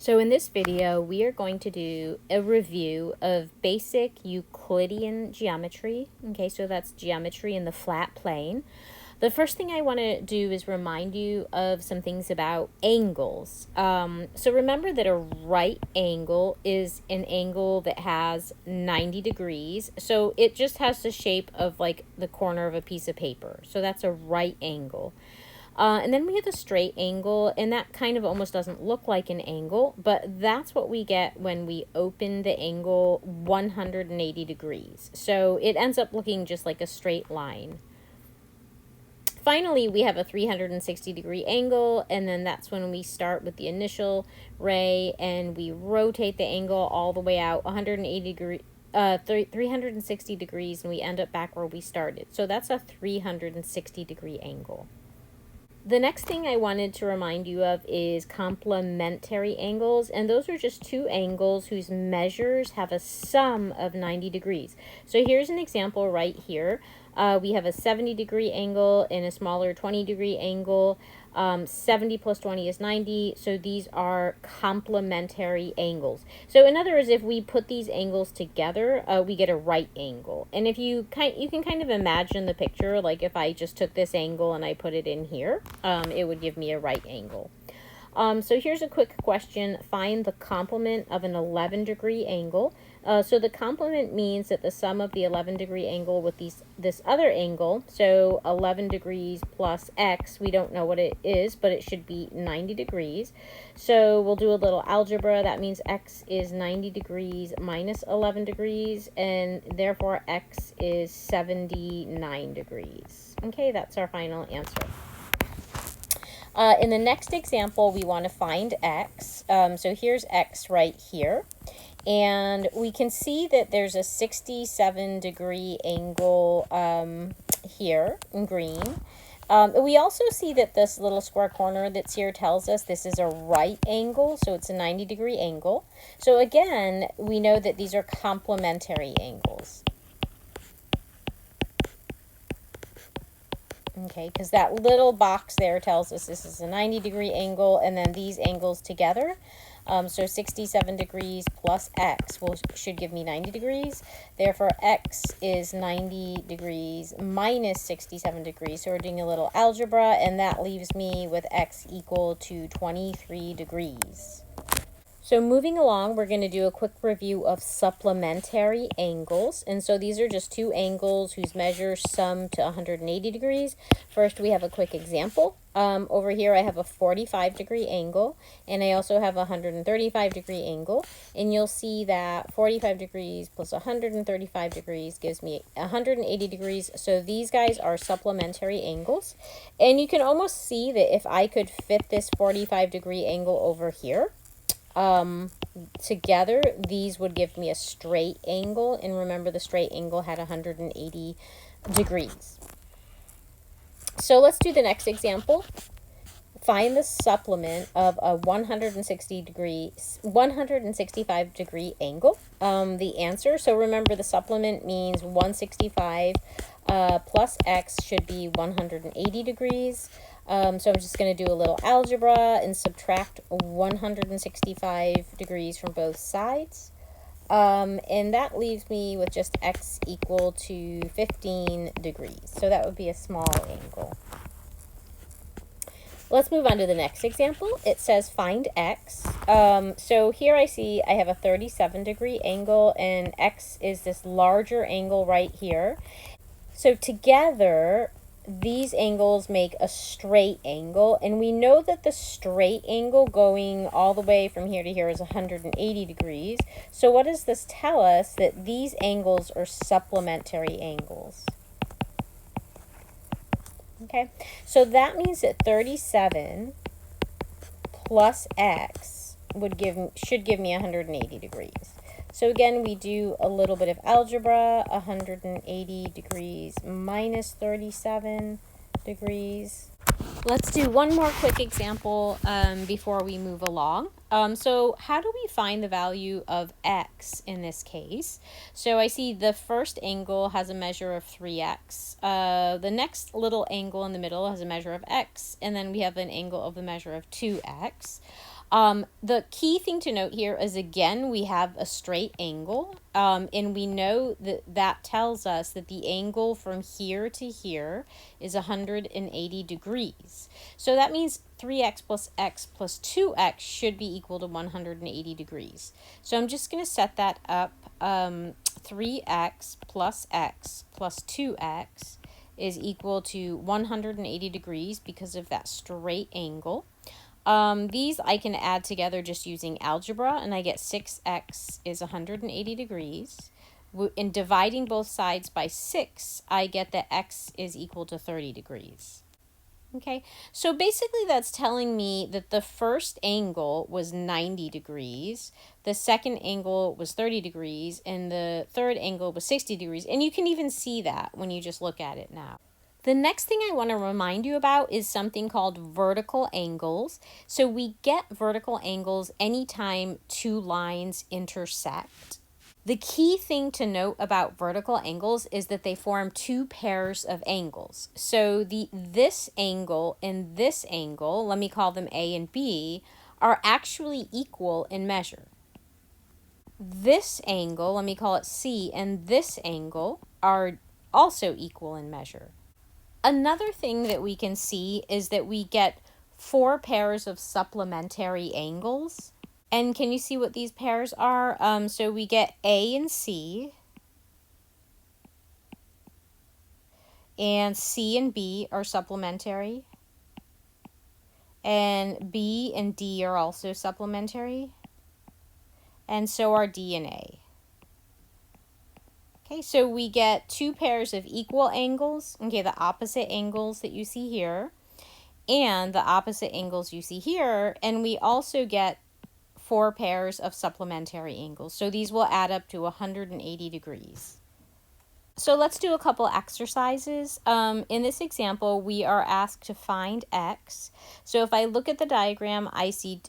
So in this video, we are going to do a review of basic Euclidean geometry. Okay, so that's geometry in the flat plane. The first thing I want to do is remind you of some things about angles. So remember that a right angle is an angle that has 90 degrees. So it just has the shape of like the corner of a piece of paper. So that's a right angle. And then we have a straight angle, and that kind of almost doesn't look like an angle, but that's what we get when we open the angle 180 degrees. So it ends up looking just like a straight line. Finally, we have a 360 degree angle, and then that's when we start with the initial ray and we rotate the angle all the way out 360 degrees, and we end up back where we started. So that's a 360 degree angle. The next thing I wanted to remind you of is complementary angles, and those are just two angles whose measures have a sum of 90 degrees. So here's an example right here. We have a 70 degree angle and a smaller 20 degree angle. 70 plus 20 is 90, so these are complementary angles. So in other words, if we put these angles together, we get a right angle. And if you can kind of imagine the picture, like if I just took this angle and I put it in here, it would give me a right angle. So here's a quick question. Find the complement of an 11 degree angle. So the complement means that the sum of the 11 degree angle with this other angle, so 11 degrees plus x, we don't know what it is, but it should be 90 degrees. So we'll do a little algebra. That means x is 90 degrees minus 11 degrees, and therefore x is 79 degrees. Okay, that's our final answer. In the next example, we want to find x. So here's x right here. And we can see that there's a 67 degree angle here in green. We also see that this little square corner that's here tells us this is a right angle, so it's a 90 degree angle. So again, we know that these are complementary angles. Okay, because that little box there tells us this is a 90 degree angle, and then these angles together. So 67 degrees plus x should give me 90 degrees. Therefore, x is 90 degrees minus 67 degrees. So we're doing a little algebra, and that leaves me with x equal to 23 degrees. So moving along, we're going to do a quick review of supplementary angles. And so these are just two angles whose measures sum to 180 degrees. First, we have a quick example. Over here, I have a 45 degree angle, and I also have a 135 degree angle. And you'll see that 45 degrees plus 135 degrees gives me 180 degrees. So these guys are supplementary angles. And you can almost see that if I could fit this 45 degree angle over here, together, these would give me a straight angle, and remember the straight angle had 180 degrees. So let's do the next example. Find the supplement of a 165 degree angle. The answer, so remember the supplement means 165 plus x should be 180 degrees. So I'm just going to do a little algebra and subtract 165 degrees from both sides. And that leaves me with just x equal to 15 degrees. So that would be a small angle. Let's move on to the next example. It says find x. So here I see I have a 37 degree angle, and x is this larger angle right here. So together, these angles make a straight angle, and we know that the straight angle going all the way from here to here is 180 degrees. So what does this tell us? That these angles are supplementary angles. Okay, so that means that 37 plus x should give me 180 degrees. So again, we do a little bit of algebra. 180 degrees minus 37 degrees. Let's do one more quick example before we move along. So how do we find the value of x in this case? So I see the first angle has a measure of 3x. The next little angle in the middle has a measure of x, and then we have an angle of the measure of 2x. The key thing to note here is, again, we have a straight angle, and we know that that tells us that the angle from here to here is 180 degrees. So that means 3x plus x plus 2x should be equal to 180 degrees. So I'm just going to set that up. 3x plus 2x is equal to 180 degrees because of that straight angle. These I can add together just using algebra, and I get 6x is 180 degrees. In dividing both sides by 6, I get that x is equal to 30 degrees. Okay, so basically that's telling me that the first angle was 90 degrees, the second angle was 30 degrees, and the third angle was 60 degrees. And you can even see that when you just look at it now. The next thing I want to remind you about is something called vertical angles. So we get vertical angles anytime two lines intersect. The key thing to note about vertical angles is that they form two pairs of angles. So this angle and this angle, let me call them A and B, are actually equal in measure. This angle, let me call it C, and this angle are also equal in measure. Another thing that we can see is that we get 4 pairs of supplementary angles. And can you see what these pairs are? So we get A and C, and C and B are supplementary, and B and D are also supplementary, and so are D and A. Okay, so we get 2 pairs of equal angles, okay, the opposite angles that you see here, and the opposite angles you see here, and we also get 4 pairs of supplementary angles. So these will add up to 180 degrees. So let's do a couple exercises. In this example, we are asked to find x. So if I look at the diagram, I see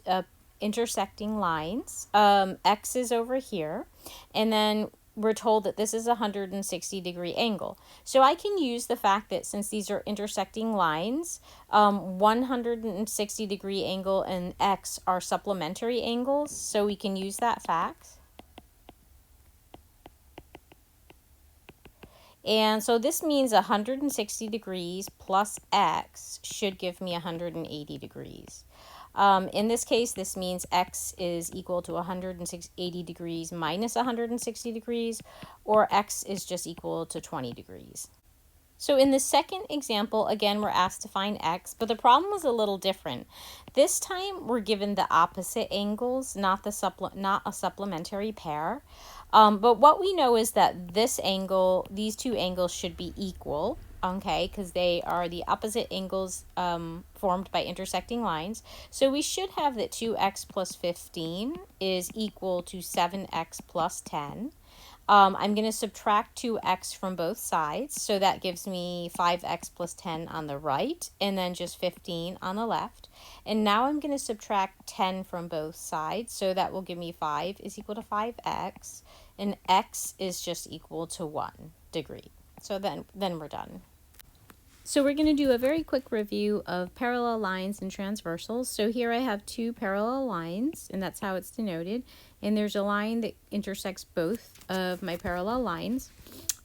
intersecting lines. X is over here, and then we're told that this is a 160 degree angle. So I can use the fact that since these are intersecting lines, 160 degree angle and x are supplementary angles, so we can use that fact. And so this means 160 degrees plus x should give me 180 degrees. In this case, this means x is equal to 180 degrees minus 160 degrees, or x is just equal to 20 degrees. So in the second example, again, we're asked to find x, but the problem was a little different. This time, we're given the opposite angles, not a supplementary pair. But what we know is that this angle, these two angles should be equal, okay, because they are the opposite angles formed by intersecting lines. So we should have that 2x plus 15 is equal to 7x plus 10. I'm going to subtract 2x from both sides, so that gives me 5x plus 10 on the right, and then just 15 on the left. And now I'm going to subtract 10 from both sides, so that will give me 5 is equal to 5x, and x is just equal to 1 degree. So then we're done. So we're going to do a very quick review of parallel lines and transversals. So here I have 2 parallel lines, and that's how it's denoted. And there's a line that intersects both of my parallel lines.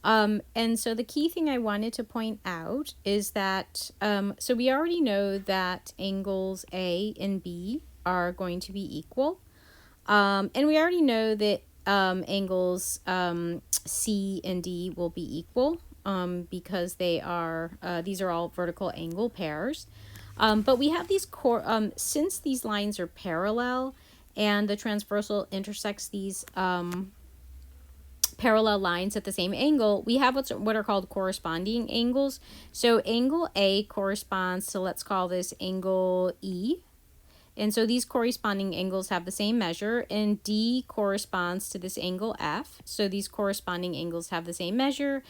And so the key thing I wanted to point out is that, so we already know that angles A and B are going to be equal. And we already know that angles C and D will be equal. Because they are these are all vertical angle pairs. But we have these since these lines are parallel and the transversal intersects these parallel lines at the same angle, we have what are called corresponding angles. So angle A corresponds to, let's call this angle E. And so these corresponding angles have the same measure, and D corresponds to this angle F. So these corresponding angles have the same measure.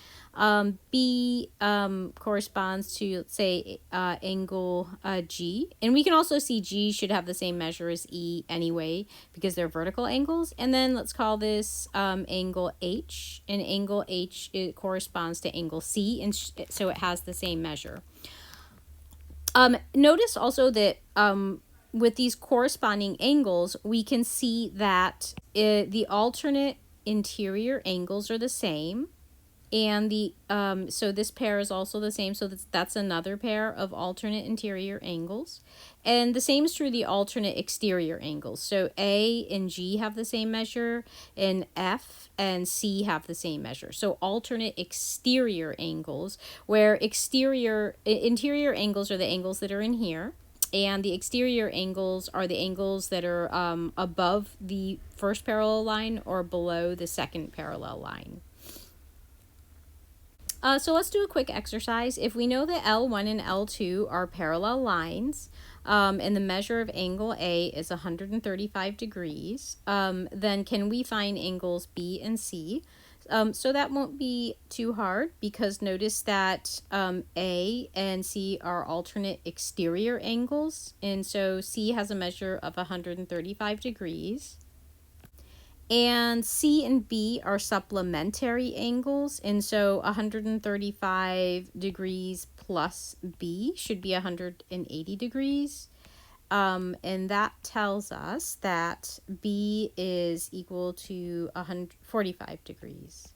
B corresponds to, let's say, angle G. And we can also see G should have the same measure as E anyway, because they're vertical angles. And then let's call this angle H. And angle H, it corresponds to angle C, and so it has the same measure. Notice also that with these corresponding angles, we can see that the alternate interior angles are the same. And the so this pair is also the same, so that's another pair of alternate interior angles. And the same is true of the alternate exterior angles. So A and G have the same measure, and F and C have the same measure. So alternate exterior angles, where interior angles are the angles that are in here, and the exterior angles are the angles that are above the first parallel line or below the second parallel line. So let's do a quick exercise. If we know that L1 and L2 are parallel lines, and the measure of angle A is 135 degrees, then can we find angles B and C? So that won't be too hard, because notice that A and C are alternate exterior angles, and so C has a measure of 135 degrees. And C and B are supplementary angles, and so 135 degrees plus B should be 180 degrees. And that tells us that B is equal to 145 degrees.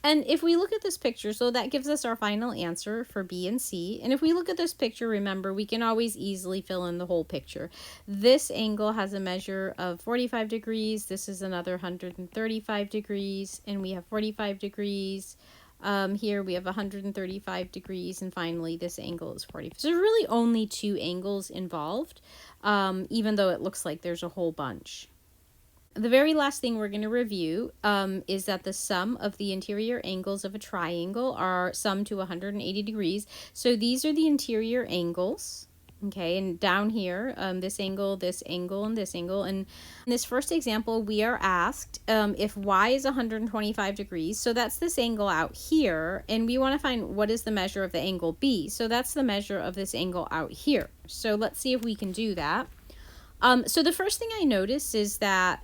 And if we look at this picture, so that gives us our final answer for B and C. And if we look at this picture, remember, we can always easily fill in the whole picture. This angle has a measure of 45 degrees. This is another 135 degrees. And we have 45 degrees. Here we have 135 degrees. And finally, this angle is 40. So there's really only two angles involved, even though it looks like there's a whole bunch. The very last thing we're going to review is that the sum of the interior angles of a triangle are summed to 180 degrees. So these are the interior angles, okay, and down here, this angle, this angle, and this angle. And in this first example, we are asked if y is 125 degrees, so that's this angle out here, and we want to find what is the measure of the angle B. So that's the measure of this angle out here. So let's see if we can do that. So the first thing I notice is that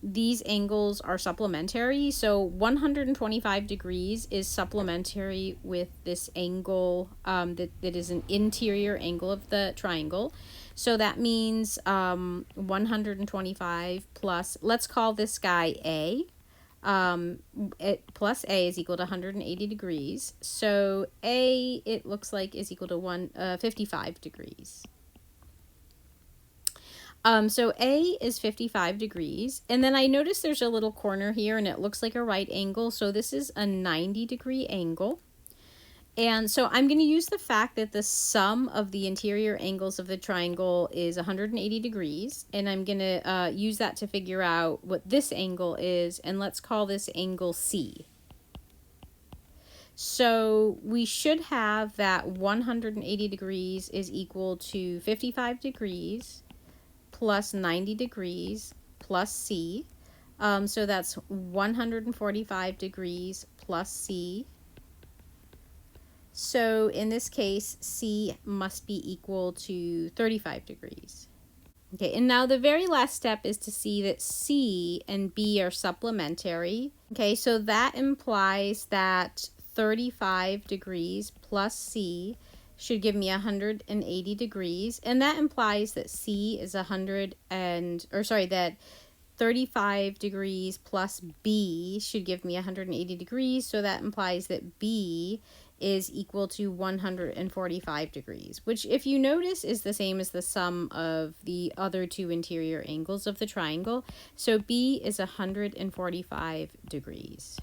these angles are supplementary. So 125 degrees is supplementary with this angle that is an interior angle of the triangle. So that means 125 plus, let's call this guy A. Plus A is equal to 180 degrees. So A, it looks like, is equal to 55 degrees. So A is 55 degrees, and then I notice there's a little corner here and it looks like a right angle, so this is a 90-degree angle. And so I'm going to use the fact that the sum of the interior angles of the triangle is 180 degrees, and I'm going to use that to figure out what this angle is, and let's call this angle C. So we should have that 180 degrees is equal to 55 degrees plus 90 degrees plus C. So that's 145 degrees plus C. So in this case, C must be equal to 35 degrees. Okay, and now the very last step is to see that C and B are supplementary. Okay, so that implies that 35 degrees plus C should give me 180 degrees, and that implies that C is that 35 degrees plus B should give me 180 degrees, so that implies that B is equal to 145 degrees, which, if you notice, is the same as the sum of the other two interior angles of the triangle. So B is 145 degrees.